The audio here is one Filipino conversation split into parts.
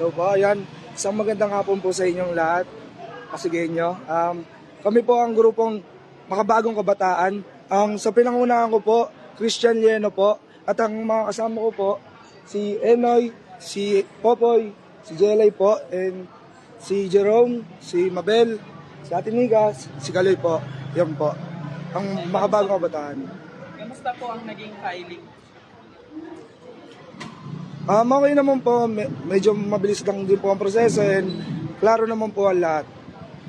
Hello po, ayan. Isang magandang hapon po sa inyong lahat, Kasigenyo. Kami po ang grupong Makabagong Kabataan. Sa pinangunahan ko po, Christian Lieno po. At ang mga kasama ko po, si Enoy, si Popoy, si Jelay po, and si Jerome, si Mabel, si Ate Nigas, si Kaloy po. Yan po, ang Makabagong Kabataan. Kamusta po ang naging filing? Okay naman po, medyo mabilis lang din po ang proseso and klaro naman po ang lahat.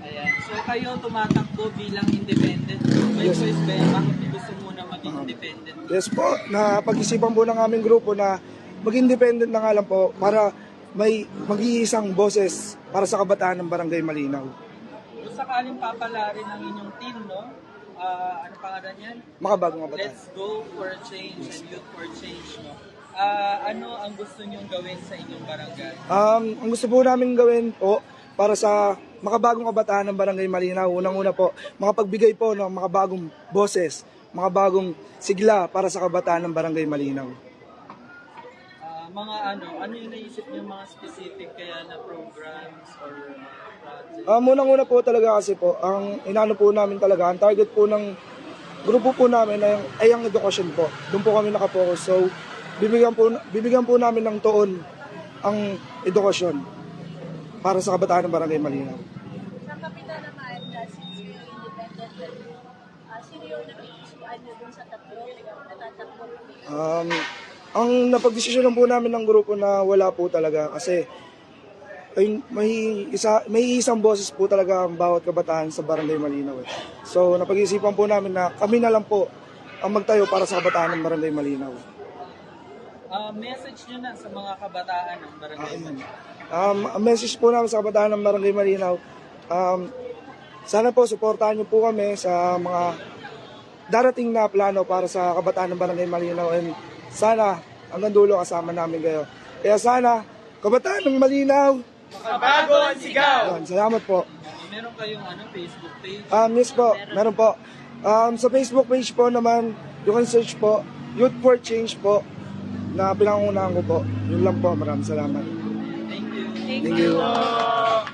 Ayan. So kayo tumatakbo bilang independent. May Yes. choice ba yan? Bakit gusto mo na maging independent? Yes po, napag-isipan po ng aming grupo na mag-independent na nga lang po para may mag-iisang boses para sa kabataan ng Barangay Malinaw. Kung sakaling papalarin ng inyong team, no? Ano pangalan yan? Makabagong kabataan. Let's go for change and youth for change, no? Ano ang gusto nyong gawin sa inyong barangay? Ang gusto po namin gawin po para sa makabagong kabataan ng Barangay Malinaw, unang-una po, makapagbigay po ng makabagong boses, makabagong sigla para sa kabataan ng Barangay Malinaw. Ano yung naisip niyo mga specific kaya na programs or projects? Unang-una po talaga kasi po, ang inano po namin talaga, ang target po ng grupo po namin ay ang edukasyon po. Doon po kami nakapokus. So, bibigyan po namin ng tuon ang edukasyon para sa kabataan ng Barangay Malinaw. Sa kapitan naman, since you're independent, sino yung nag-iisuan nyo dun sa tatlo na tatakbo? Ang napagdesisyonan po namin ng grupo na wala po talaga kasi ay, may isang boses po talaga ang bawat kabataan sa Barangay Malinaw. So napag-isipan po namin na kami na lang po ang magtayo para sa kabataan ng Barangay Malinaw. Message nyo na sa mga kabataan ng barangay. Ang message po namin sa kabataan ng Barangay Malinaw, sana po suportahan niyo po kami sa mga darating na plano para sa kabataan ng Barangay Malinaw and sana hanggang dulo kasama namin kayo. Kaya sana, kabataan ng Malinaw, Makabago ang sigaw! yan, salamat po. Meron kayong Facebook page? Yes po, meron po. Sa Facebook page po naman, you can search po, Youth for Change po, na pinangungunahan ko po. Yun lang po, maraming salamat. Thank you. Thank you.